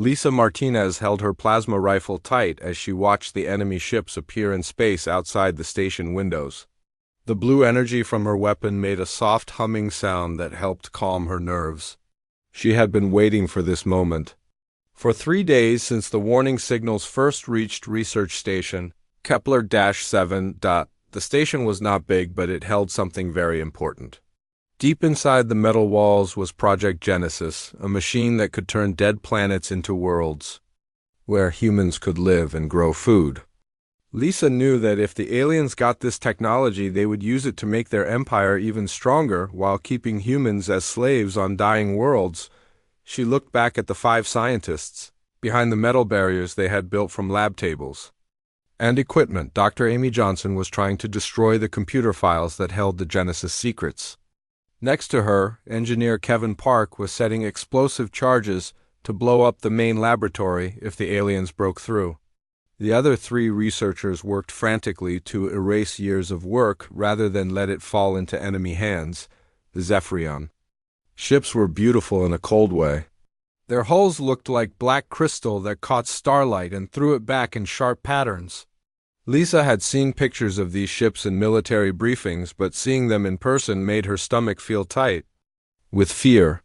Lisa Martinez held her plasma rifle tight as she watched the enemy ships appear in space outside the station windows. The blue energy from her weapon made a soft humming sound that helped calm her nerves. She had been waiting for this moment. For 3 days since the warning signals first reached Research Station Kepler-7. The station was not big, but it held something very important. Deep inside the metal walls was Project Genesis, a machine that could turn dead planets into worlds, where humans could live and grow food. Lisa knew that if the aliens got this technology, they would use it to make their empire even stronger while keeping humans as slaves on dying worlds. She looked back at the 5 scientists behind the metal barriers they had built from lab tables and equipment. Dr. Amy Johnson was trying to destroy the computer files that held the Genesis secrets. Next to her, engineer Kevin Park was setting explosive charges to blow up the main laboratory if the aliens broke through. The other 3 researchers worked frantically to erase years of work rather than let it fall into enemy hands. The Zephyrion ships were beautiful in a cold way. Their hulls looked like black crystal that caught starlight and threw it back in sharp patterns. Lisa had seen pictures of these ships in military briefings, but seeing them in person made her stomach feel tight with fear.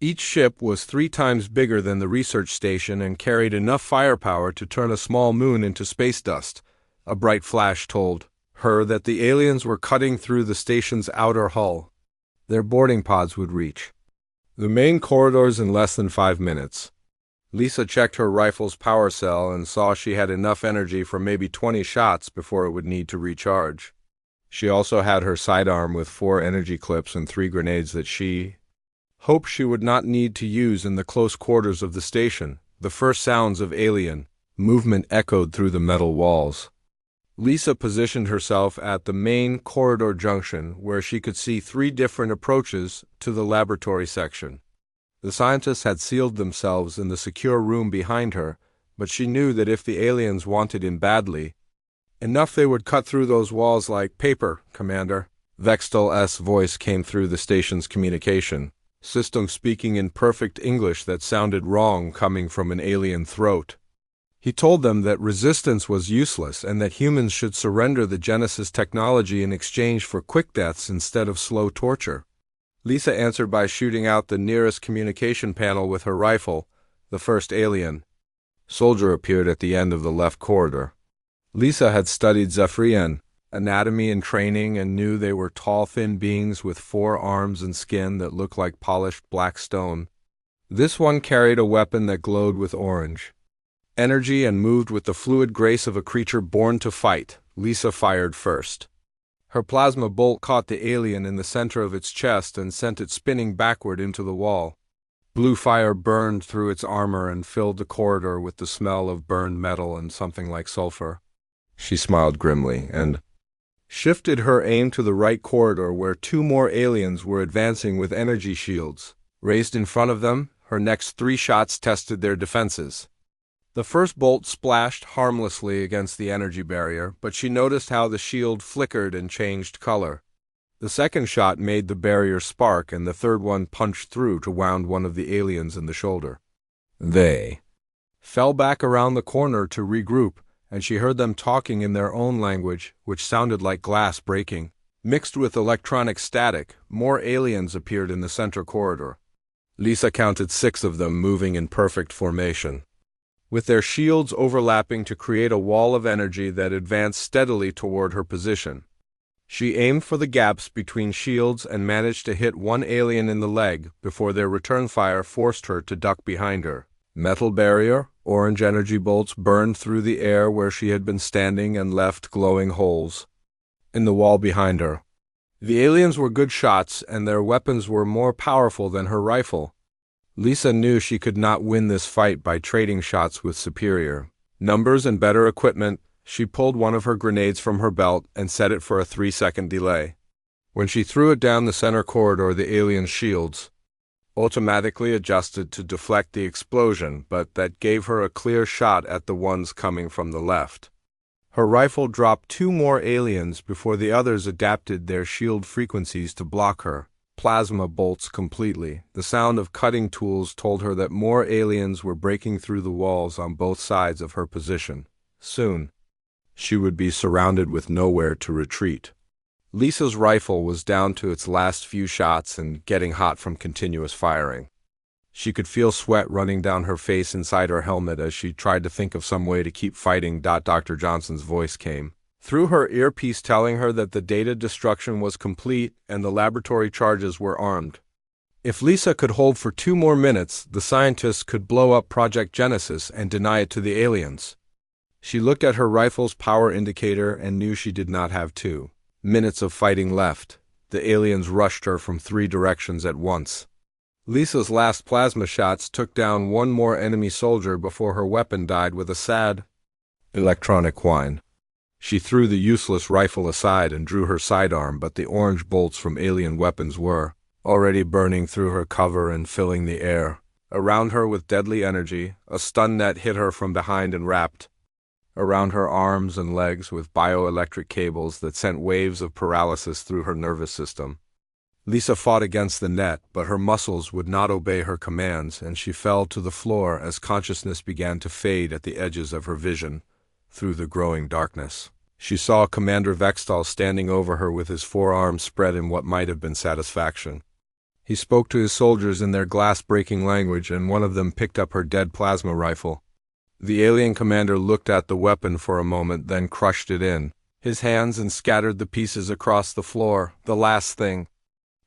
Each ship was 3 times bigger than the research station and carried enough firepower to turn a small moon into space dust. A bright flash told her that the aliens were cutting through the station's outer hull. Their boarding pods would reach the main corridors in less than 5 minutes. Lisa checked her rifle's power cell and saw she had enough energy for maybe 20 shots before it would need to recharge. She also had her sidearm with 4 energy clips and 3 grenades that she hoped she would not need to use in the close quarters of the station. The first sounds of alien movement echoed through the metal walls. Lisa positioned herself at the main corridor junction where she could see 3 different approaches to the laboratory section. The scientists had sealed themselves in the secure room behind her, but she knew that if the aliens wanted in badly enough, they would cut through those walls like paper, Commander. Vextel's voice came through the station's communication system, speaking in perfect English that sounded wrong coming from an alien throat. He told them that resistance was useless and that humans should surrender the Genesis technology in exchange for quick deaths instead of slow torture. Lisa answered by shooting out the nearest communication panel with her rifle. The first alien soldier appeared at the end of the left corridor. Lisa had studied Zephyrion anatomy and training and knew they were tall, thin beings with 4 arms and skin that looked like polished black stone. This one carried a weapon that glowed with orange energy and moved with the fluid grace of a creature born to fight. Lisa fired first. Her plasma bolt caught the alien in the center of its chest and sent it spinning backward into the wall. Blue fire burned through its armor and filled the corridor with the smell of burned metal and something like sulfur. She smiled grimly and shifted her aim to the right corridor where 2 more aliens were advancing with energy shields raised in front of them. Her next 3 shots tested their defenses. The first bolt splashed harmlessly against the energy barrier, but she noticed how the shield flickered and changed color. The second shot made the barrier spark, and the third one punched through to wound one of the aliens in the shoulder. They fell back around the corner to regroup, and she heard them talking in their own language, which sounded like glass breaking. Mixed with electronic static, more aliens appeared in the center corridor. Lisa counted 6 of them moving in perfect formation, with their shields overlapping to create a wall of energy that advanced steadily toward her position. She aimed for the gaps between shields and managed to hit 1 alien in the leg before their return fire forced her to duck behind her. Metal barrier, orange energy bolts burned through the air where she had been standing and left glowing holes in the wall behind her. The aliens were good shots, and their weapons were more powerful than her rifle. Lisa knew she could not win this fight by trading shots with superior numbers and better equipment. She pulled one of her grenades from her belt and set it for a 3-second delay. When she threw it down the center corridor, the alien shields automatically adjusted to deflect the explosion, but that gave her a clear shot at the ones coming from the left. Her rifle dropped 2 more aliens before the others adapted their shield frequencies to block her. plasma bolts completely. The sound of cutting tools told her that more aliens were breaking through the walls on both sides of her position. Soon, she would be surrounded with nowhere to retreat. Lisa's rifle was down to its last few shots and getting hot from continuous firing. She could feel sweat running down her face inside her helmet as she tried to think of some way to keep fighting. Dr. Johnson's voice came through her earpiece, telling her that the data destruction was complete and the laboratory charges were armed. If Lisa could hold for 2 more minutes, the scientists could blow up Project Genesis and deny it to the aliens. She looked at her rifle's power indicator and knew she did not have 2 minutes of fighting left. The aliens rushed her from 3 directions at once. Lisa's last plasma shots took down 1 more enemy soldier before her weapon died with a sad electronic whine. She threw the useless rifle aside and drew her sidearm, but the orange bolts from alien weapons were already burning through her cover and filling the air around her with deadly energy. A stun net hit her from behind and wrapped around her arms and legs with bioelectric cables that sent waves of paralysis through her nervous system. Lisa fought against the net, but her muscles would not obey her commands, and she fell to the floor as consciousness began to fade at the edges of her vision. Through the growing darkness, she saw Commander Vextal standing over her with his forearms spread in what might have been satisfaction. He spoke to his soldiers in their glass-breaking language, and one of them picked up her dead plasma rifle. The alien commander looked at the weapon for a moment, then crushed it in his hands and scattered the pieces across the floor. The last thing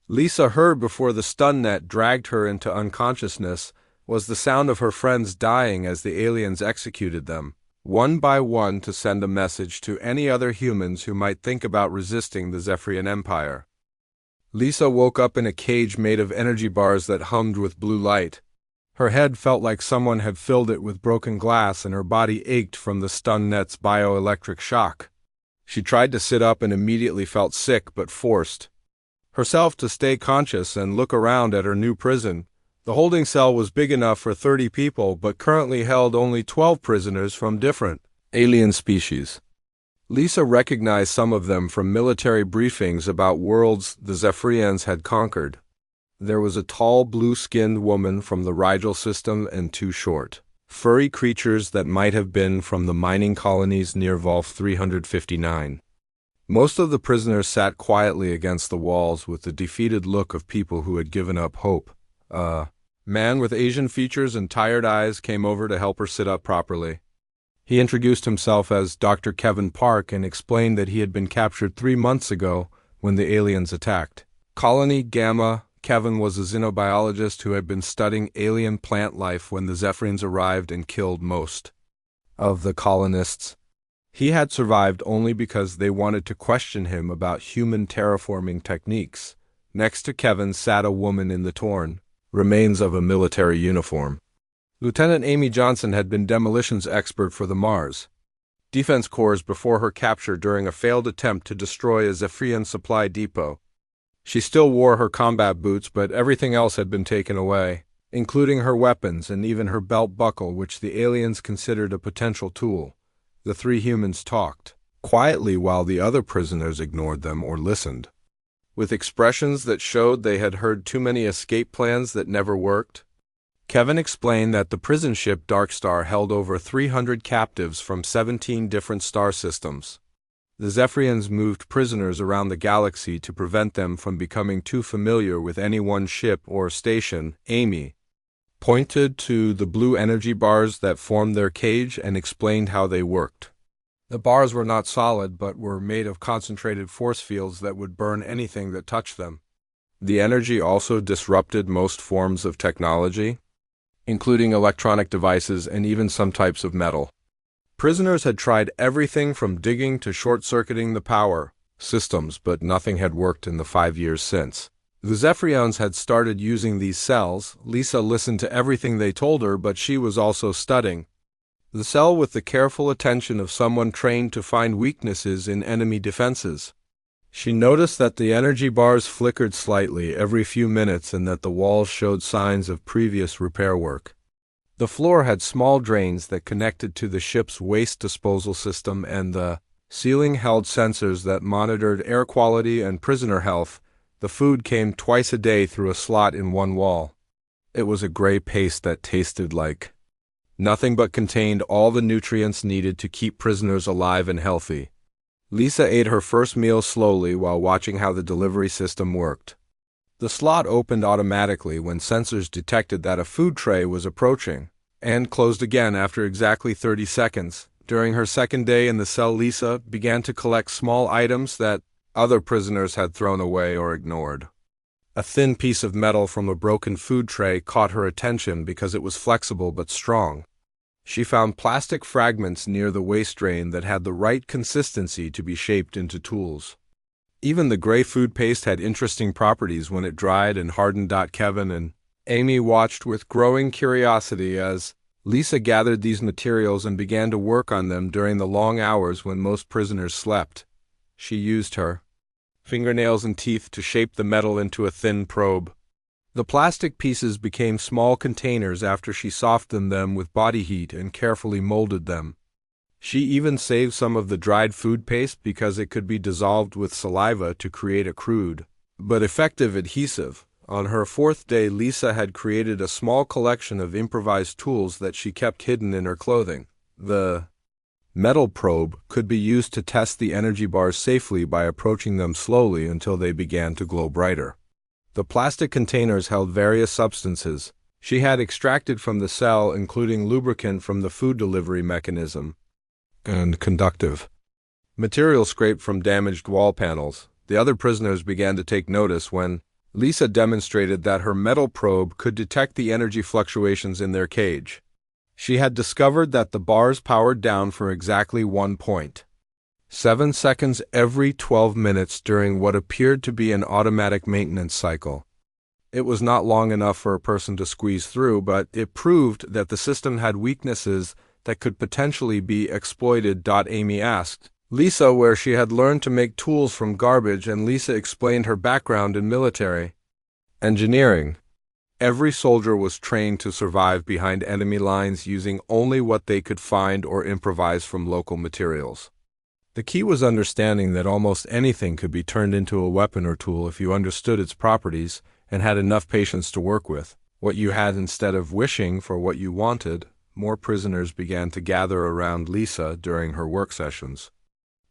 Lisa heard before the stun net dragged her into unconsciousness was the sound of her friends dying as the aliens executed them, one by one, to send a message to any other humans who might think about resisting the Zephyrian Empire. Lisa woke up in a cage made of energy bars that hummed with blue light. Her head felt like someone had filled it with broken glass, and her body ached from the stun net's bioelectric shock. She tried to sit up and immediately felt sick, but forced herself to stay conscious and look around at her new prison. The holding cell was big enough for 30 people, but currently held only 12 prisoners from different alien species. Lisa recognized some of them from military briefings about worlds the Zephyrians had conquered. There was a tall, blue-skinned woman from the Rigel system and 2 short, furry creatures that might have been from the mining colonies near Volf 359. Most of the prisoners sat quietly against the walls with the defeated look of people who had given up hope. A man with Asian features and tired eyes came over to help her sit up properly. He introduced himself as Dr. Kevin Park and explained that he had been captured 3 months ago when the aliens attacked Colony Gamma. Kevin was a xenobiologist who had been studying alien plant life when the Zephyrians arrived and killed most of the colonists. He had survived only because they wanted to question him about human terraforming techniques. Next to Kevin sat a woman in the torn remains of a military uniform. Lieutenant Amy Johnson had been demolitions expert for the Mars Defense Corps before her capture during a failed attempt to destroy a Zephyrian supply depot. She still wore her combat boots, but everything else had been taken away, including her weapons and even her belt buckle, which the aliens considered a potential tool. The 3 humans talked quietly while the other prisoners ignored them or listened, with expressions that showed they had heard too many escape plans that never worked. Kevin explained that the prison ship Darkstar held over 300 captives from 17 different star systems. The Zephyrians moved prisoners around the galaxy to prevent them from becoming too familiar with any one ship or station. Amy pointed to the blue energy bars that formed their cage and explained how they worked. The bars were not solid, but were made of concentrated force fields that would burn anything that touched them. The energy also disrupted most forms of technology, including electronic devices and even some types of metal. Prisoners had tried everything from digging to short-circuiting the power systems, but nothing had worked in the 5 years since. The Zephyrians had started using these cells. Lisa listened to everything they told her, but she was also studying the cell with the careful attention of someone trained to find weaknesses in enemy defenses. She noticed that the energy bars flickered slightly every few minutes and that the walls showed signs of previous repair work. The floor had small drains that connected to the ship's waste disposal system, and the ceiling held sensors that monitored air quality and prisoner health. The food came twice a day through a slot in one wall. It was a gray paste that tasted like nothing but contained all the nutrients needed to keep prisoners alive and healthy. Lisa ate her first meal slowly while watching how the delivery system worked. The slot opened automatically when sensors detected that a food tray was approaching, and closed again after exactly 30 seconds. During her second day in the cell, Lisa began to collect small items that other prisoners had thrown away or ignored. A thin piece of metal from a broken food tray caught her attention because it was flexible but strong. She found plastic fragments near the waste drain that had the right consistency to be shaped into tools. Even the gray food paste had interesting properties when it dried and hardened. Kevin and Amy watched with growing curiosity as Lisa gathered these materials and began to work on them during the long hours when most prisoners slept. She used her fingernails and teeth to shape the metal into a thin probe. The plastic pieces became small containers after she softened them with body heat and carefully molded them. She even saved some of the dried food paste because it could be dissolved with saliva to create a crude but effective adhesive. On her fourth day, Lisa had created a small collection of improvised tools that she kept hidden in her clothing. The metal probe could be used to test the energy bars safely by approaching them slowly until they began to glow brighter. The plastic containers held various substances she had extracted from the cell, including lubricant from the food delivery mechanism and conductive material scraped from damaged wall panels. The other prisoners began to take notice when Lisa demonstrated that her metal probe could detect the energy fluctuations in their cage. She had discovered that the bars powered down for exactly 1.7 seconds every 12 minutes during what appeared to be an automatic maintenance cycle. It was not long enough for a person to squeeze through, but it proved that the system had weaknesses that could potentially be exploited. Amy asked Lisa where she had learned to make tools from garbage, and Lisa explained her background in military engineering. Every soldier was trained to survive behind enemy lines using only what they could find or improvise from local materials. The key was understanding that almost anything could be turned into a weapon or tool if you understood its properties and had enough patience to work with what you had instead of wishing for what you wanted. More prisoners began to gather around Lisa during her work sessions.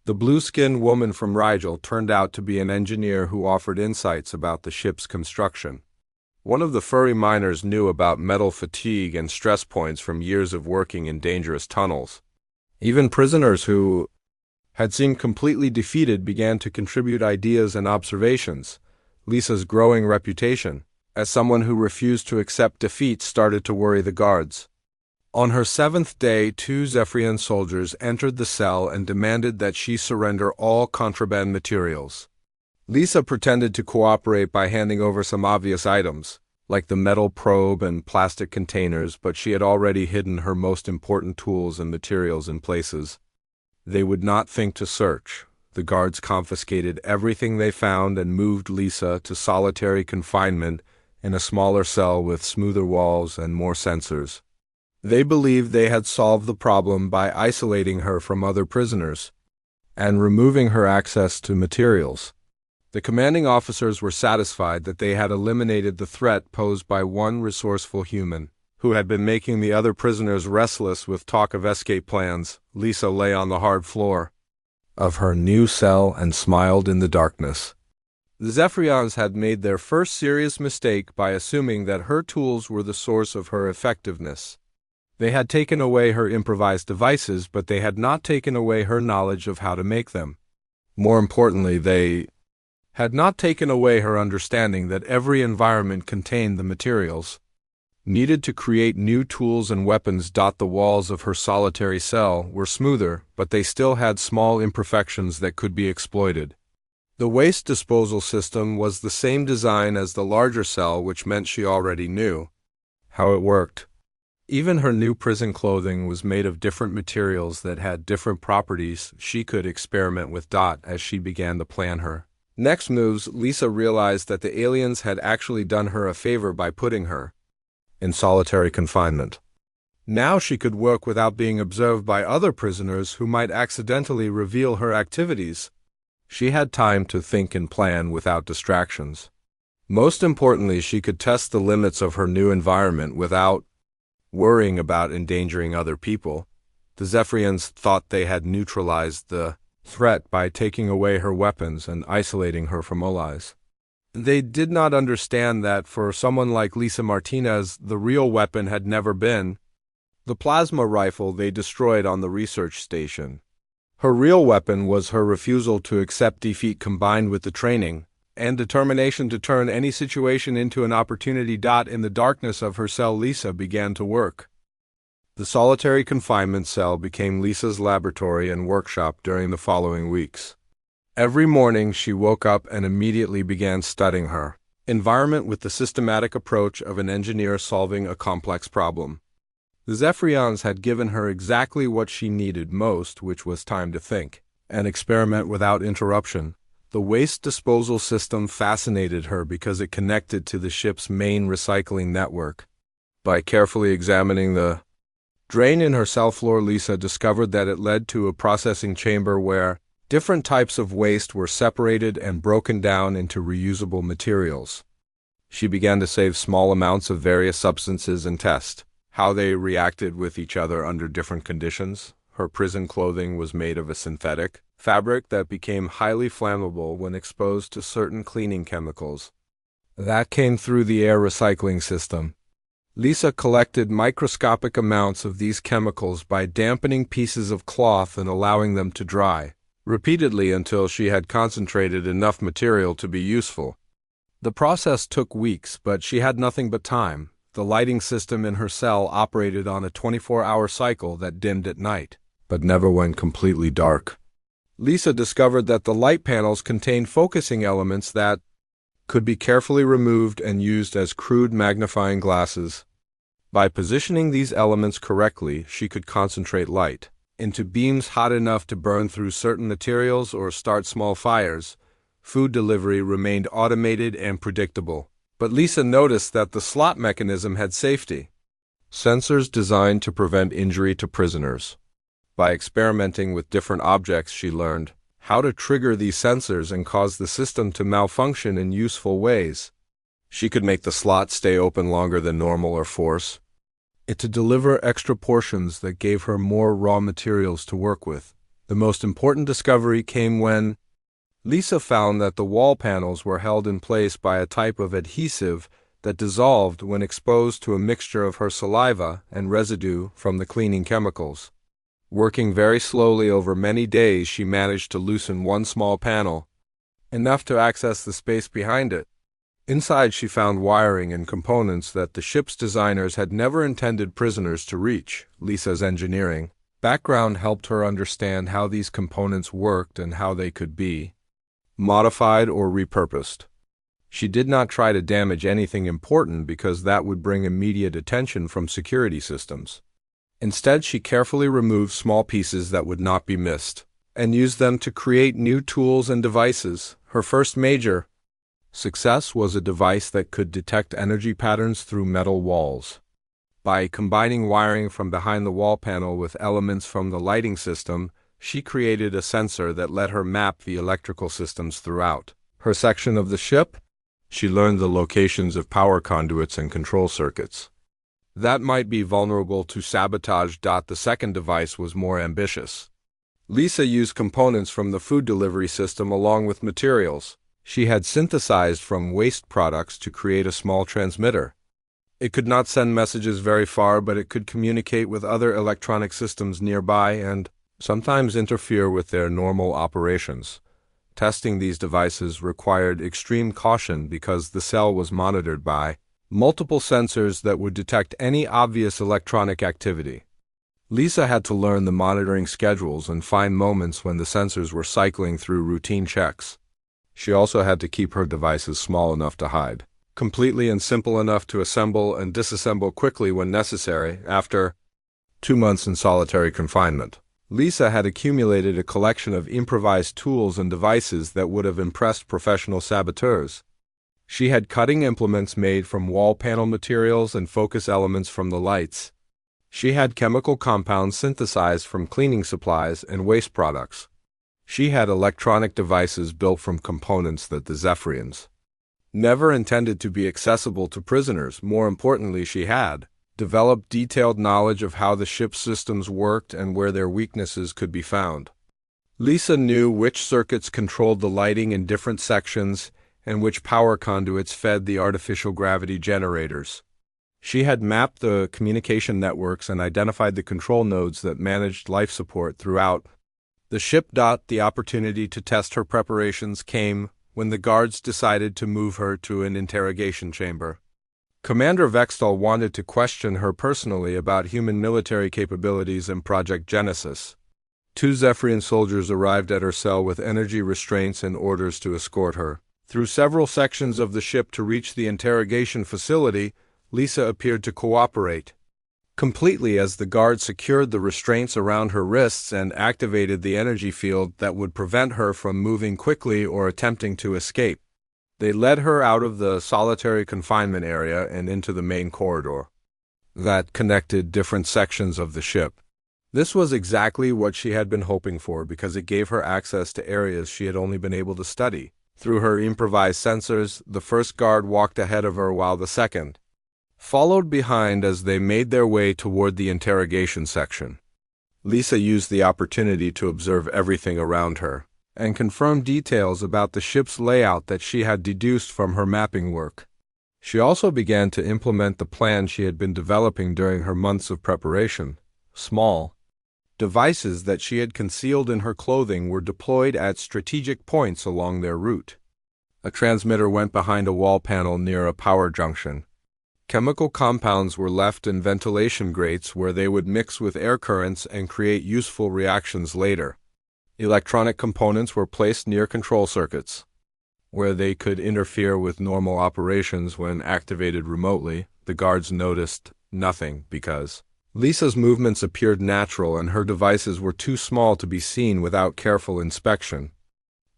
The blue-skinned woman from Rigel turned out to be an engineer who offered insights about the ship's construction. One of the furry miners knew about metal fatigue and stress points from years of working in dangerous tunnels. Even prisoners who had seemed completely defeated began to contribute ideas and observations. Lisa's growing reputation as someone who refused to accept defeat started to worry the guards. On her seventh day, 2 Zephyrian soldiers entered the cell and demanded that she surrender all contraband materials. Lisa pretended to cooperate by handing over some obvious items, like the metal probe and plastic containers, but she had already hidden her most important tools and materials in places they would not think to search. The guards confiscated everything they found and moved Lisa to solitary confinement in a smaller cell with smoother walls and more sensors. They believed they had solved the problem by isolating her from other prisoners and removing her access to materials. The commanding officers were satisfied that they had eliminated the threat posed by one resourceful human who had been making the other prisoners restless with talk of escape plans. Lisa lay on the hard floor of her new cell and smiled in the darkness. The Zephyrians had made their first serious mistake by assuming that her tools were the source of her effectiveness. They had taken away her improvised devices, but they had not taken away her knowledge of how to make them. More importantly, they had not taken away her understanding that every environment contained the materials needed to create new tools and weapons. The walls of her solitary cell were smoother, but they still had small imperfections that could be exploited. The waste disposal system was the same design as the larger cell, which meant she already knew how it worked. Even her new prison clothing was made of different materials that had different properties she could experiment with. As she began to plan her next moves, Lisa realized that the aliens had actually done her a favor by putting her in solitary confinement. Now she could work without being observed by other prisoners who might accidentally reveal her activities. She had time to think and plan without distractions. Most importantly, she could test the limits of her new environment without worrying about endangering other people. The Zephyrians thought they had neutralized the threat by taking away her weapons and isolating her from allies. They did not understand that for someone like Lisa Martinez, the real weapon had never been the plasma rifle they destroyed on the research station. Her real weapon was her refusal to accept defeat combined with the training and determination to turn any situation into an opportunity. In the darkness of her cell, Lisa began to work. The solitary confinement cell became Lisa's laboratory and workshop during the following weeks. Every morning she woke up and immediately began studying her environment with the systematic approach of an engineer solving a complex problem. The Zephyrians had given her exactly what she needed most, which was time to think and experiment without interruption. The waste disposal system fascinated her because it connected to the ship's main recycling network. By carefully examining the drain in her cell floor, Lisa discovered that it led to a processing chamber where different types of waste were separated and broken down into reusable materials. She began to save small amounts of various substances and test how they reacted with each other under different conditions. Her prison clothing was made of a synthetic fabric that became highly flammable when exposed to certain cleaning chemicals that came through the air recycling system. Lisa collected microscopic amounts of these chemicals by dampening pieces of cloth and allowing them to dry repeatedly until she had concentrated enough material to be useful. The process took weeks, but she had nothing but time. The lighting system in her cell operated on a 24-hour cycle that dimmed at night, but never went completely dark. Lisa discovered that the light panels contained focusing elements that could be carefully removed and used as crude magnifying glasses. By positioning these elements correctly, she could concentrate light into beams hot enough to burn through certain materials or start small fires. Food delivery remained automated and predictable. But Lisa noticed that the slot mechanism had safety sensors designed to prevent injury to prisoners. By experimenting with different objects, she learned how to trigger these sensors and cause the system to malfunction in useful ways. She could make the slot stay open longer than normal or force it to deliver extra portions that gave her more raw materials to work with. The most important discovery came when Lisa found that the wall panels were held in place by a type of adhesive that dissolved when exposed to a mixture of her saliva and residue from the cleaning chemicals. Working very slowly over many days, she managed to loosen one small panel, enough to access the space behind it. Inside, she found wiring and components that the ship's designers had never intended prisoners to reach. Lisa's engineering background helped her understand how these components worked and how they could be modified or repurposed. She did not try to damage anything important because that would bring immediate attention from security systems. Instead, she carefully removed small pieces that would not be missed and used them to create new tools and devices. Her first major success was a device that could detect energy patterns through metal walls. By combining wiring from behind the wall panel with elements from the lighting system, she created a sensor that let her map the electrical systems throughout her section of the ship. She learned the locations of power conduits and control circuits that might be vulnerable to sabotage. The second device was more ambitious. Lisa used components from the food delivery system along with materials she had synthesized from waste products to create a small transmitter. It could not send messages very far, but it could communicate with other electronic systems nearby and sometimes interfere with their normal operations. Testing these devices required extreme caution because the cell was monitored by multiple sensors that would detect any obvious electronic activity. Lisa had to learn the monitoring schedules and find moments when the sensors were cycling through routine checks. She also had to keep her devices small enough to hide completely and simple enough to assemble and disassemble quickly when necessary. After 2 months in solitary confinement, Lisa had accumulated a collection of improvised tools and devices that would have impressed professional saboteurs. She had cutting implements made from wall panel materials and focus elements from the lights. She had chemical compounds synthesized from cleaning supplies and waste products. She had electronic devices built from components that the Zephyrians never intended to be accessible to prisoners. More importantly, she had developed detailed knowledge of how the ship's systems worked and where their weaknesses could be found. Lisa knew which circuits controlled the lighting in different sections and which power conduits fed the artificial gravity generators. She had mapped the communication networks and identified the control nodes that managed life support throughout the ship. The opportunity to test her preparations came when the guards decided to move her to an interrogation chamber. Commander Vextal wanted to question her personally about human military capabilities and Project Genesis. 2 Zephyrian soldiers arrived at her cell with energy restraints and orders to escort her through several sections of the ship to reach the interrogation facility. Lisa appeared to cooperate completely as the guards secured the restraints around her wrists and activated the energy field that would prevent her from moving quickly or attempting to escape. They led her out of the solitary confinement area and into the main corridor that connected different sections of the ship. This was exactly what she had been hoping for because it gave her access to areas she had only been able to study. Through her improvised sensors, the first guard walked ahead of her while the second followed behind as they made their way toward the interrogation section. Lisa used the opportunity to observe everything around her and confirm details about the ship's layout that she had deduced from her mapping work. She also began to implement the plan she had been developing during her months of preparation. Small devices that she had concealed in her clothing were deployed at strategic points along their route. A transmitter went behind a wall panel near a power junction. Chemical compounds were left in ventilation grates where they would mix with air currents and create useful reactions later. Electronic components were placed near control circuits, where they could interfere with normal operations when activated remotely. The guards noticed nothing because Lisa's movements appeared natural and her devices were too small to be seen without careful inspection.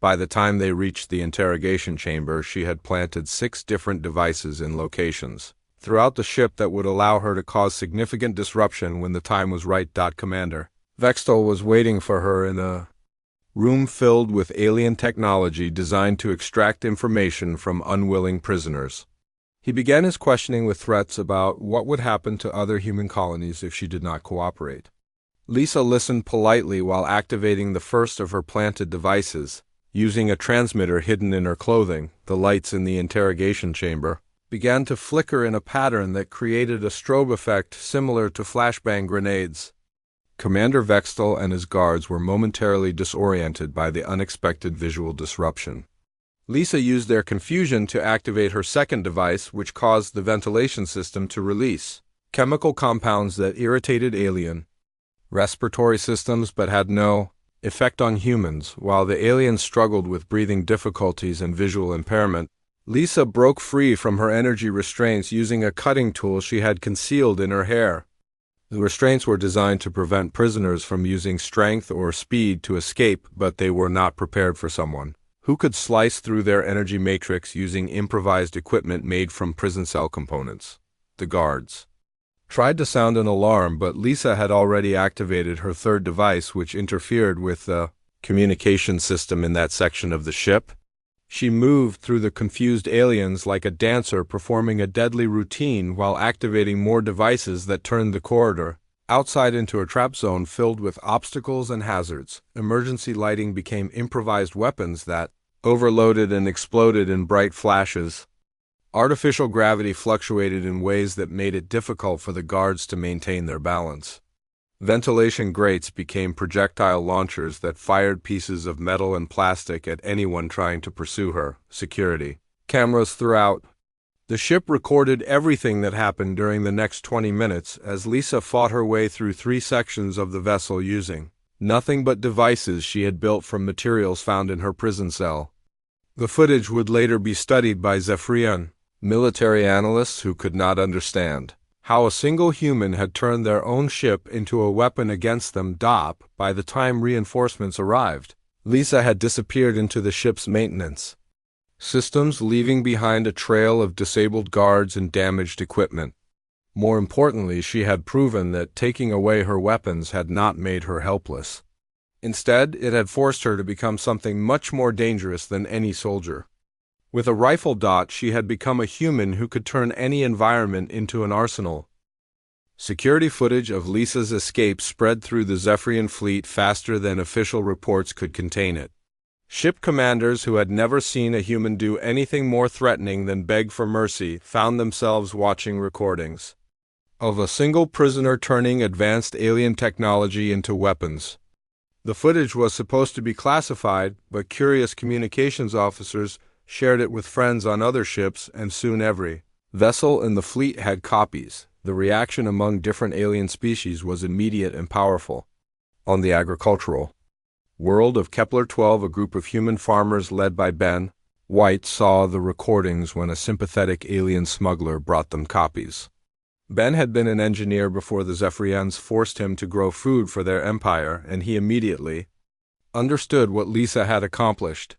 By the time they reached the interrogation chamber, she had planted 6 different devices in locations throughout the ship that would allow her to cause significant disruption when the time was right. Commander Vextal was waiting for her in a room filled with alien technology designed to extract information from unwilling prisoners. He began his questioning with threats about what would happen to other human colonies if she did not cooperate. Lisa listened politely while activating the first of her planted devices. Using a transmitter hidden in her clothing, the lights in the interrogation chamber began to flicker in a pattern that created a strobe effect similar to flashbang grenades. Commander Vextal and his guards were momentarily disoriented by the unexpected visual disruption. Lisa used their confusion to activate her second device, which caused the ventilation system to release chemical compounds that irritated alien respiratory systems but had no effect on humans. While the aliens struggled with breathing difficulties and visual impairment, Lisa broke free from her energy restraints using a cutting tool she had concealed in her hair. The restraints were designed to prevent prisoners from using strength or speed to escape, but they were not prepared for someone who could slice through their energy matrix using improvised equipment made from prison cell components. The guards tried to sound an alarm, but Lisa had already activated her third device, which interfered with the communication system in that section of the ship. She moved through the confused aliens like a dancer performing a deadly routine while activating more devices that turned the corridor outside into a trap zone filled with obstacles and hazards. Emergency lighting became improvised weapons that overloaded and exploded in bright flashes. Artificial gravity fluctuated in ways that made it difficult for the guards to maintain their balance. Ventilation grates became projectile launchers that fired pieces of metal and plastic at anyone trying to pursue her. Security cameras throughout the ship recorded everything that happened during the next 20 minutes as Lisa fought her way through 3 sections of the vessel using nothing but devices she had built from materials found in her prison cell. The footage would later be studied by Zephyrian military analysts who could not understand how a single human had turned their own ship into a weapon against them. By the time reinforcements arrived, Lisa had disappeared into the ship's maintenance systems, leaving behind a trail of disabled guards and damaged equipment. More importantly, she had proven that taking away her weapons had not made her helpless. Instead, it had forced her to become something much more dangerous than any soldier. With a rifle dot, she had become a human who could turn any environment into an arsenal. Security footage of Lisa's escape spread through the Zephyrian fleet faster than official reports could contain it. Ship commanders who had never seen a human do anything more threatening than beg for mercy found themselves watching recordings of a single prisoner turning advanced alien technology into weapons. The footage was supposed to be classified, but curious communications officers shared it with friends on other ships, and soon every vessel in the fleet had copies. The reaction among different alien species was immediate and powerful. On the agricultural world of Kepler-12, a group of human farmers led by Ben White saw the recordings when a sympathetic alien smuggler brought them copies. Ben had been an engineer before the Zephyrians forced him to grow food for their empire, and he immediately understood what Lisa had accomplished.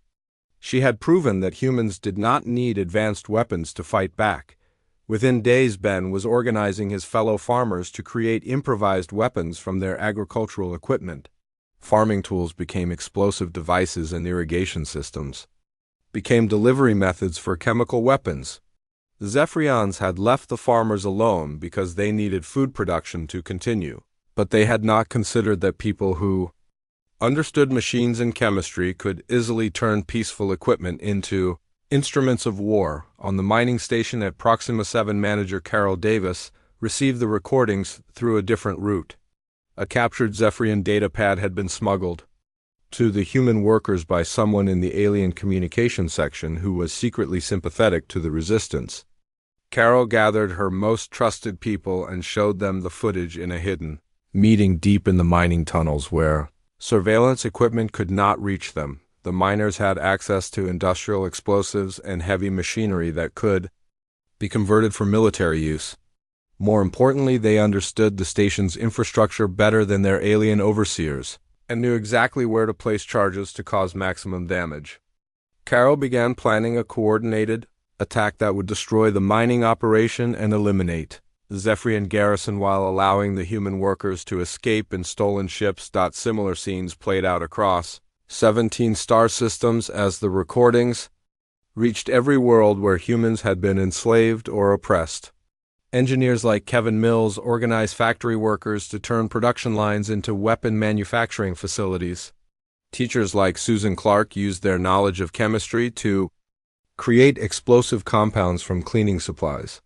She had proven that humans did not need advanced weapons to fight back. Within days, Ben was organizing his fellow farmers to create improvised weapons from their agricultural equipment. Farming tools became explosive devices, and irrigation systems became delivery methods for chemical weapons. The Zephyrians had left the farmers alone because they needed food production to continue, but they had not considered that people who understood machines and chemistry could easily turn peaceful equipment into instruments of war. On the mining station at Proxima 7, manager Carol Davis received the recordings through a different route. A captured Zephyrian datapad had been smuggled to the human workers by someone in the alien communication section who was secretly sympathetic to the resistance. Carol gathered her most trusted people and showed them the footage in a hidden meeting deep in the mining tunnels where surveillance equipment could not reach them. The miners had access to industrial explosives and heavy machinery that could be converted for military use. More importantly, they understood the station's infrastructure better than their alien overseers, and knew exactly where to place charges to cause maximum damage. Carol began planning a coordinated attack that would destroy the mining operation and eliminate the Zephyrian garrison while allowing the human workers to escape in stolen ships. Similar scenes played out across 17 star systems as the recordings reached every world where humans had been enslaved or oppressed. Engineers like Kevin Mills organized factory workers to turn production lines into weapon manufacturing facilities. Teachers like Susan Clark used their knowledge of chemistry to create explosive compounds from cleaning supplies.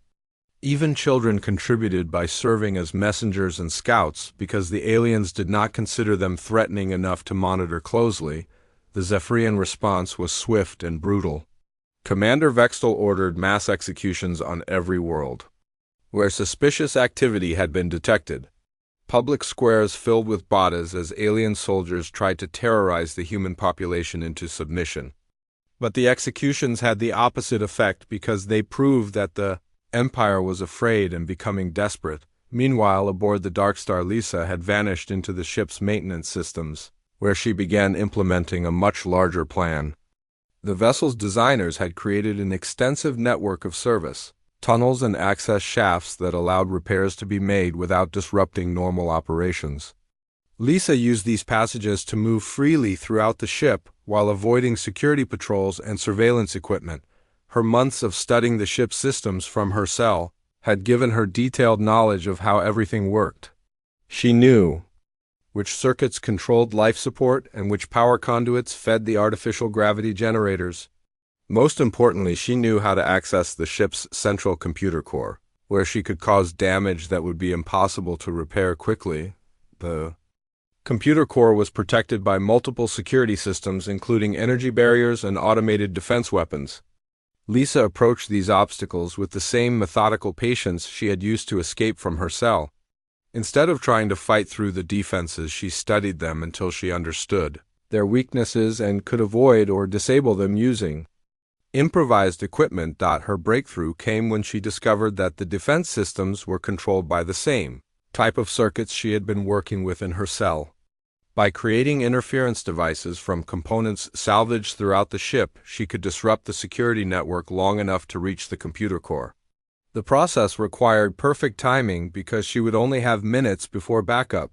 Even children contributed by serving as messengers and scouts because the aliens did not consider them threatening enough to monitor closely. The Zephyrian response was swift and brutal. Commander Vextel ordered mass executions on every world where suspicious activity had been detected. Public squares filled with bodies as alien soldiers tried to terrorize the human population into submission. But the executions had the opposite effect because they proved that the Empire was afraid and becoming desperate. Meanwhile, aboard the Dark Star, Lisa had vanished into the ship's maintenance systems, where she began implementing a much larger plan. The vessel's designers had created an extensive network of service tunnels and access shafts that allowed repairs to be made without disrupting normal operations. Lisa used these passages to move freely throughout the ship while avoiding security patrols and surveillance equipment. Her months of studying the ship's systems from her cell had given her detailed knowledge of how everything worked. She knew which circuits controlled life support and which power conduits fed the artificial gravity generators. Most importantly, she knew how to access the ship's central computer core, where she could cause damage that would be impossible to repair quickly. The computer core was protected by multiple security systems, including energy barriers and automated defense weapons. Lisa approached these obstacles with the same methodical patience she had used to escape from her cell. Instead of trying to fight through the defenses, she studied them until she understood their weaknesses and could avoid or disable them using improvised equipment. Her breakthrough came when she discovered that the defense systems were controlled by the same type of circuits she had been working with in her cell. By creating interference devices from components salvaged throughout the ship, she could disrupt the security network long enough to reach the computer core. The process required perfect timing because she would only have minutes before backup.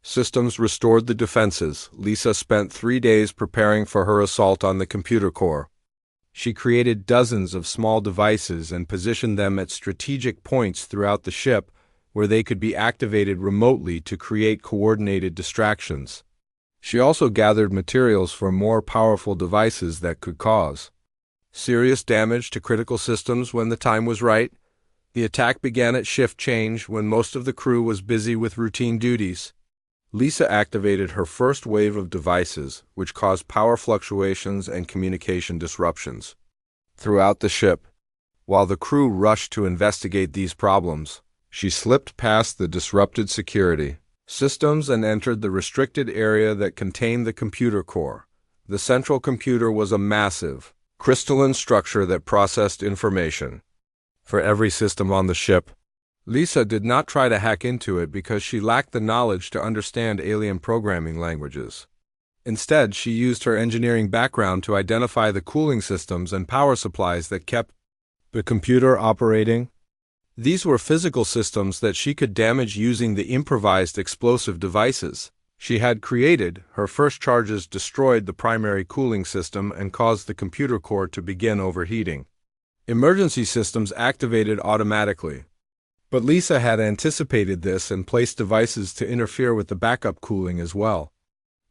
Systems restored the defenses. Lisa spent 3 days preparing for her assault on the computer core. She created dozens of small devices and positioned them at strategic points throughout the ship where they could be activated remotely to create coordinated distractions. She also gathered materials for more powerful devices that could cause serious damage to critical systems when the time was right. The attack began at shift change when most of the crew was busy with routine duties. Lisa activated her first wave of devices, which caused power fluctuations and communication disruptions throughout the ship. While the crew rushed to investigate these problems, she slipped past the disrupted security systems and entered the restricted area that contained the computer core. The central computer was a massive, crystalline structure that processed information for every system on the ship. Lisa did not try to hack into it because she lacked the knowledge to understand alien programming languages. Instead, she used her engineering background to identify the cooling systems and power supplies that kept the computer operating. These were physical systems that she could damage using the improvised explosive devices she had created. Her first charges destroyed the primary cooling system and caused the computer core to begin overheating. Emergency systems activated automatically. But Lisa had anticipated this and placed devices to interfere with the backup cooling as well.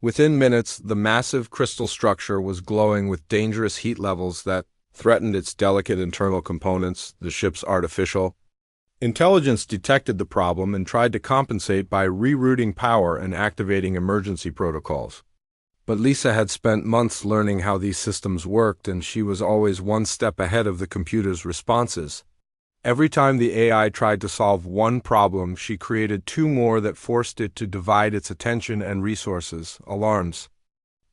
Within minutes, the massive crystal structure was glowing with dangerous heat levels that threatened its delicate internal components. The ship's artificial intelligence detected the problem and tried to compensate by rerouting power and activating emergency protocols. But Lisa had spent months learning how these systems worked, and she was always one step ahead of the computer's responses. Every time the AI tried to solve one problem, she created two more that forced it to divide its attention and resources. Alarms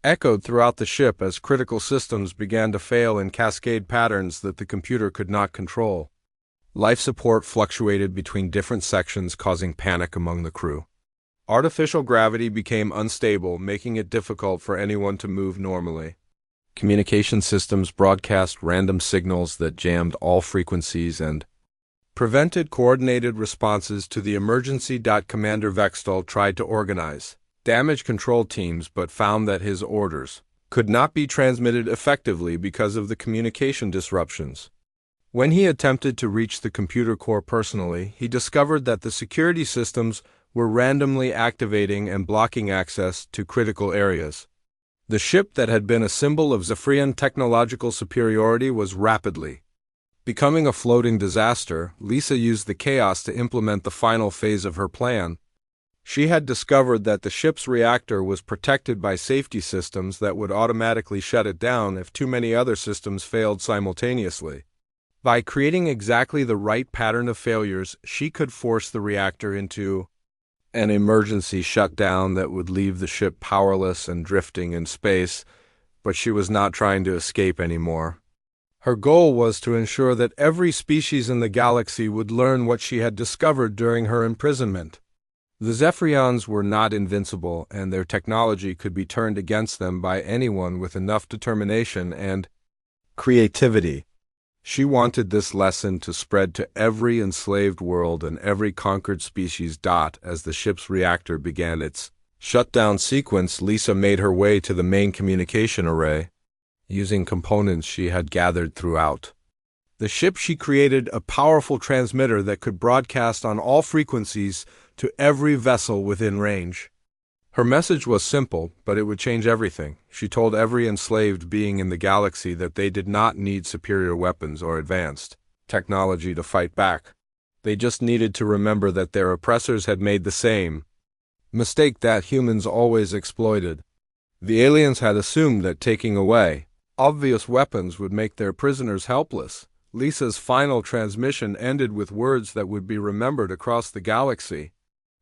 echoed throughout the ship as critical systems began to fail in cascade patterns that the computer could not control. Life support fluctuated between different sections, causing panic among the crew. Artificial gravity became unstable, making it difficult for anyone to move normally. Communication systems broadcast random signals that jammed all frequencies and prevented coordinated responses to the emergency. Commander Vextal tried to organize damage control teams but found that his orders could not be transmitted effectively because of the communication disruptions. When he attempted to reach the computer core personally, he discovered that the security systems were randomly activating and blocking access to critical areas. The ship that had been a symbol of Zephyrian technological superiority was rapidly becoming a floating disaster. Lisa used the chaos to implement the final phase of her plan. She had discovered that the ship's reactor was protected by safety systems that would automatically shut it down if too many other systems failed simultaneously. By creating exactly the right pattern of failures, she could force the reactor into an emergency shutdown that would leave the ship powerless and drifting in space, but she was not trying to escape anymore. Her goal was to ensure that every species in the galaxy would learn what she had discovered during her imprisonment. The Zephyrians were not invincible, and their technology could be turned against them by anyone with enough determination and creativity. She wanted this lesson to spread to every enslaved world and every conquered species. As the ship's reactor began its shutdown sequence, Lisa made her way to the main communication array. Using components she had gathered throughout the ship, she created a powerful transmitter that could broadcast on all frequencies to every vessel within range. Her message was simple, but it would change everything. She told every enslaved being in the galaxy that they did not need superior weapons or advanced technology to fight back. They just needed to remember that their oppressors had made the same mistake that humans always exploited. The aliens had assumed that taking away obvious weapons would make their prisoners helpless. Lisa's final transmission ended with words that would be remembered across the galaxy.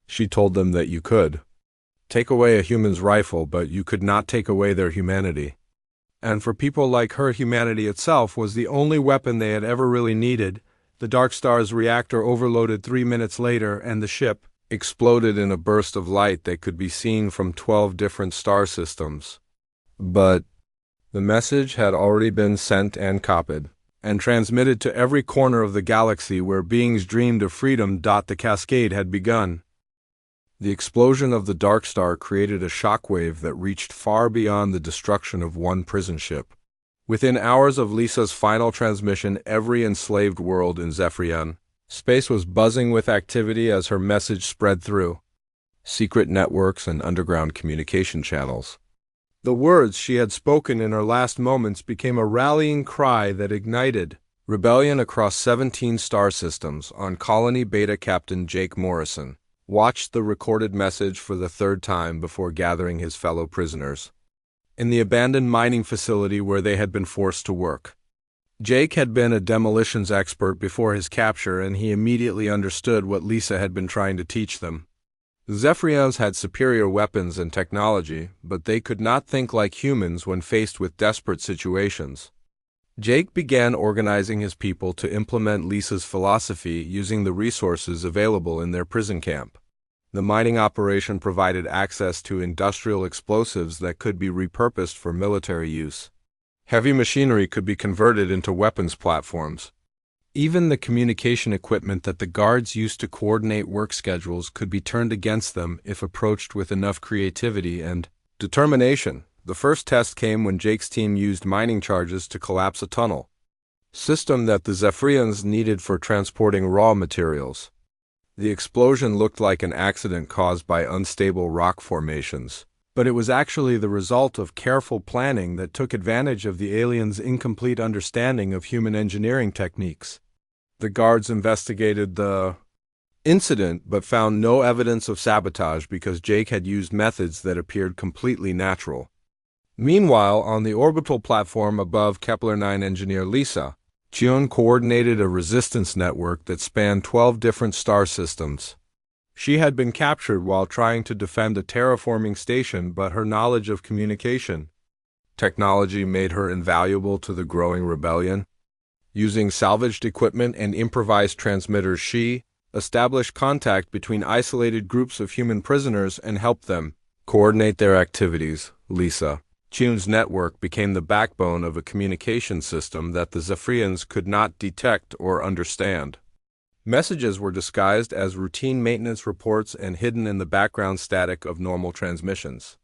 She told them that you could take away a human's rifle, but you could not take away their humanity. And for people like her, humanity itself was the only weapon they had ever really needed. The Dark Star's reactor overloaded 3 minutes later, and the ship exploded in a burst of light that could be seen from 12 different star systems. But the message had already been sent and copied, and transmitted to every corner of the galaxy where beings dreamed of freedom. The cascade had begun. The explosion of the Dark Star created a shockwave that reached far beyond the destruction of one prison ship. Within hours of Lisa's final transmission, every enslaved world in Zephyrian space was buzzing with activity as her message spread through secret networks and underground communication channels. The words she had spoken in her last moments became a rallying cry that ignited rebellion across 17 star systems. On Colony Beta, Captain Jake Morrison watched the recorded message for the third time before gathering his fellow prisoners in the abandoned mining facility where they had been forced to work. Jake had been a demolitions expert before his capture, and he immediately understood what Lisa had been trying to teach them. The Zephyrians had superior weapons and technology, but they could not think like humans when faced with desperate situations. Jake began organizing his people to implement Lisa's philosophy using the resources available in their prison camp. The mining operation provided access to industrial explosives that could be repurposed for military use. Heavy machinery could be converted into weapons platforms. Even the communication equipment that the guards used to coordinate work schedules could be turned against them if approached with enough creativity and determination. The first test came when Jake's team used mining charges to collapse a tunnel system that the Zephyrians needed for transporting raw materials. The explosion looked like an accident caused by unstable rock formations, but it was actually the result of careful planning that took advantage of the aliens' incomplete understanding of human engineering techniques. The guards investigated the incident but found no evidence of sabotage because Jake had used methods that appeared completely natural. Meanwhile, on the orbital platform above Kepler 9 engineer Lisa, Chion coordinated a resistance network that spanned 12 different star systems. She had been captured while trying to defend a terraforming station, but her knowledge of communication technology made her invaluable to the growing rebellion. Using salvaged equipment and improvised transmitters, she established contact between isolated groups of human prisoners and helped them coordinate their activities. Lisa Chion's network became the backbone of a communication system that the Zephyrians could not detect or understand. Messages were disguised as routine maintenance reports and hidden in the background static of normal transmissions.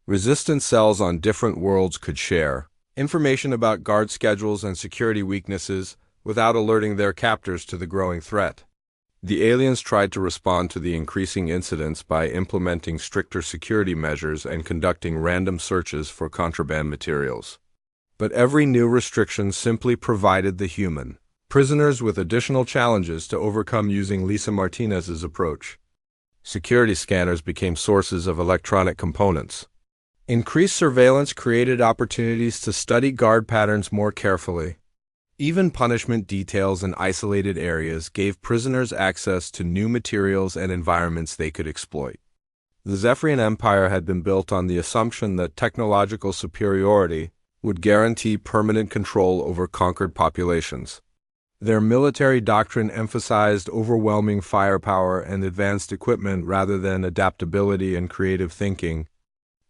Resistance cells on different worlds could share information about guard schedules and security weaknesses without alerting their captors to the growing threat. The aliens tried to respond to the increasing incidents by implementing stricter security measures and conducting random searches for contraband materials. But every new restriction simply provided the human prisoners with additional challenges to overcome using Lisa Martinez's approach. Security scanners became sources of electronic components. Increased surveillance created opportunities to study guard patterns more carefully. Even punishment details in isolated areas gave prisoners access to new materials and environments they could exploit. The Zephyrian Empire had been built on the assumption that technological superiority would guarantee permanent control over conquered populations. Their military doctrine emphasized overwhelming firepower and advanced equipment rather than adaptability and creative thinking.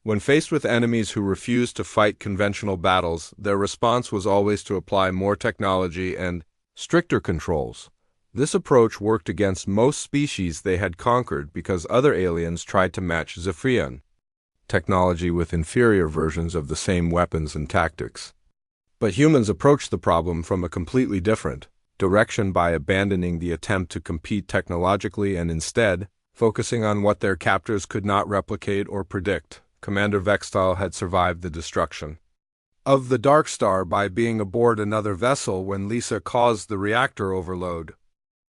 When faced with enemies who refused to fight conventional battles, their response was always to apply more technology and stricter controls. This approach worked against most species they had conquered because other aliens tried to match Zephyrian technology with inferior versions of the same weapons and tactics. But humans approached the problem from a completely different direction by abandoning the attempt to compete technologically and instead focusing on what their captors could not replicate or predict. Commander Vextal had survived the destruction of the Dark Star by being aboard another vessel when Lisa caused the reactor overload.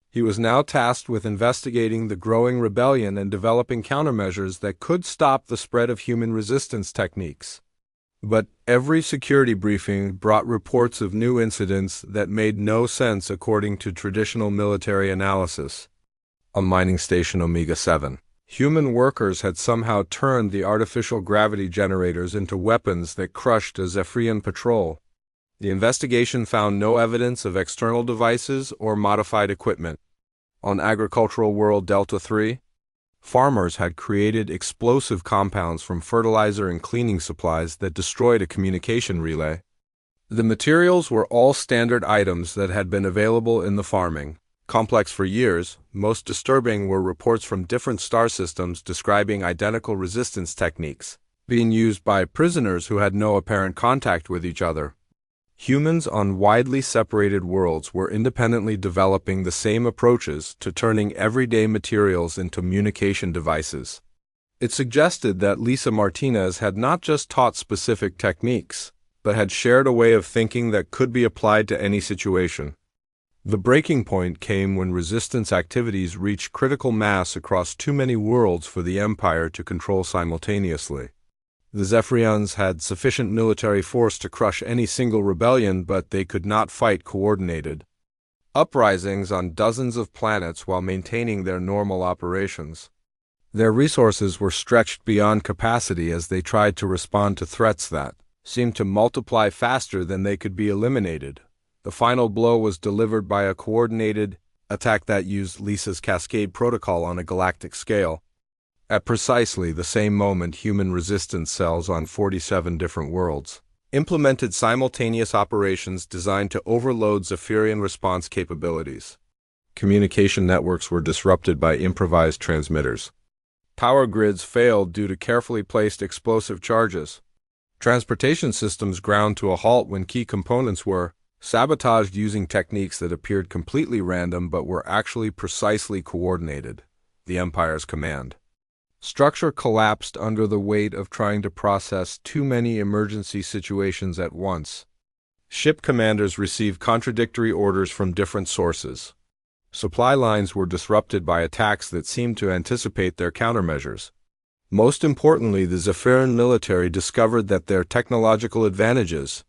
He was now tasked with investigating the growing rebellion and developing countermeasures that could stop the spread of human resistance techniques. But every security briefing brought reports of new incidents that made no sense according to traditional military analysis. A mining station Omega-7. Human workers had somehow turned the artificial gravity generators into weapons that crushed a Zephyrian patrol. The investigation found no evidence of external devices or modified equipment. On agricultural world Delta 3, farmers had created explosive compounds from fertilizer and cleaning supplies that destroyed a communication relay. The materials were all standard items that had been available in the farming Complex for years, most disturbing were reports from different star systems describing identical resistance techniques being used by prisoners who had no apparent contact with each other. Humans on widely separated worlds were independently developing the same approaches to turning everyday materials into communication devices. It suggested that Lisa Martinez had not just taught specific techniques, but had shared a way of thinking that could be applied to any situation. The breaking point came when resistance activities reached critical mass across too many worlds for the Empire to control simultaneously. The Zephyrians had sufficient military force to crush any single rebellion, but they could not fight coordinated uprisings on dozens of planets while maintaining their normal operations. Their resources were stretched beyond capacity as they tried to respond to threats that seemed to multiply faster than they could be eliminated. The final blow was delivered by a coordinated attack that used Lisa's Cascade protocol on a galactic scale. At precisely the same moment, human resistance cells on 47 different worlds implemented simultaneous operations designed to overload Zephyrian response capabilities. Communication networks were disrupted by improvised transmitters. Power grids failed due to carefully placed explosive charges. Transportation systems ground to a halt when key components were sabotaged using techniques that appeared completely random but were actually precisely coordinated. The Empire's command structure collapsed under the weight of trying to process too many emergency situations at once. Ship commanders received contradictory orders from different sources. Supply lines were disrupted by attacks that seemed to anticipate their countermeasures. Most importantly, the Zephyrian military discovered that their technological advantages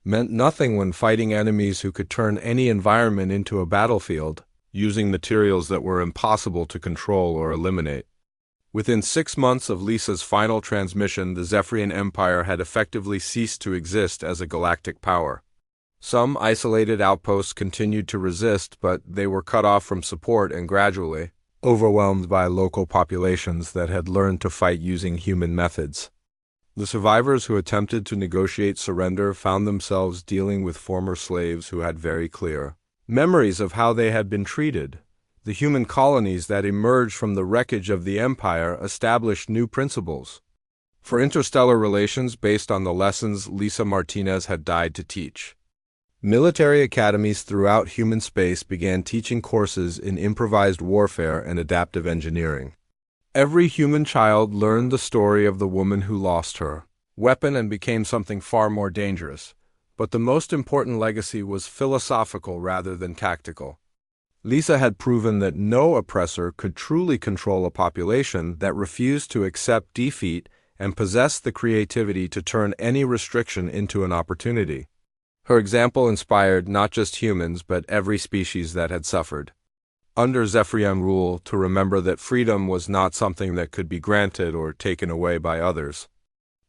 meant nothing when fighting enemies who could turn any environment into a battlefield, using materials that were impossible to control or eliminate. Within 6 months of Lisa's final transmission, the Zephyrian Empire had effectively ceased to exist as a galactic power. Some isolated outposts continued to resist, but they were cut off from support and gradually overwhelmed by local populations that had learned to fight using human methods. The survivors who attempted to negotiate surrender found themselves dealing with former slaves who had very clear memories of how they had been treated. The human colonies that emerged from the wreckage of the Empire established new principles for interstellar relations based on the lessons Lisa Martinez had died to teach. Military academies throughout human space began teaching courses in improvised warfare and adaptive engineering. Every human child learned the story of the woman who lost her weapon and became something far more dangerous. But the most important legacy was philosophical rather than tactical. Lisa had proven that no oppressor could truly control a population that refused to accept defeat and possessed the creativity to turn any restriction into an opportunity. Her example inspired not just humans but every species that had suffered under Zephyrian rule to remember that freedom was not something that could be granted or taken away by others.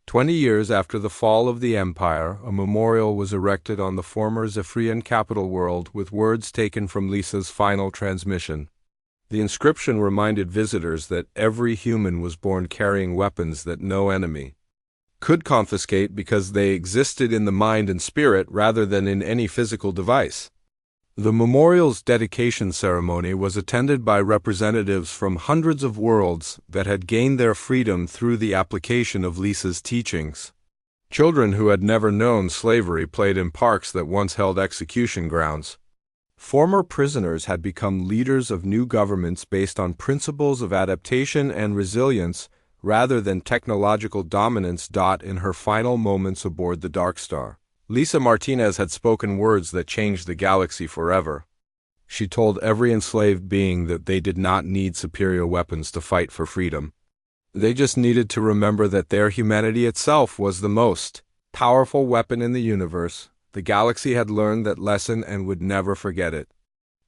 20 years after the fall of the Empire, a memorial was erected on the former Zephyrian capital world with words taken from Lisa's final transmission. The inscription reminded visitors that every human was born carrying weapons that no enemy could confiscate because they existed in the mind and spirit rather than in any physical device. The memorial's dedication ceremony was attended by representatives from hundreds of worlds that had gained their freedom through the application of Lisa's teachings. Children who had never known slavery played in parks that once held execution grounds. Former prisoners had become leaders of new governments based on principles of adaptation and resilience rather than technological dominance. In her final moments aboard the Dark Star, Lisa Martinez had spoken words that changed the galaxy forever. She told every enslaved being that they did not need superior weapons to fight for freedom. They just needed to remember that their humanity itself was the most powerful weapon in the universe. The galaxy had learned that lesson and would never forget it.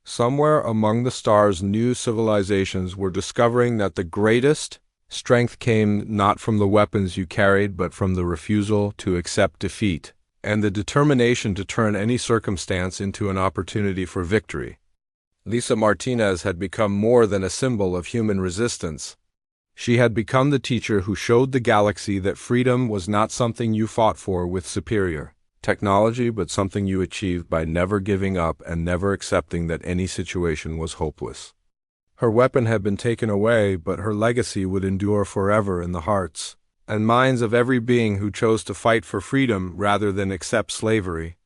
Somewhere among the stars, new civilizations were discovering that the greatest strength came not from the weapons you carried but from the refusal to accept defeat and the determination to turn any circumstance into an opportunity for victory. Lisa Martinez had become more than a symbol of human resistance. She had become the teacher who showed the galaxy that freedom was not something you fought for with superior technology, but something you achieved by never giving up and never accepting that any situation was hopeless. Her weapon had been taken away, but her legacy would endure forever in the hearts and minds of every being who chose to fight for freedom rather than accept slavery.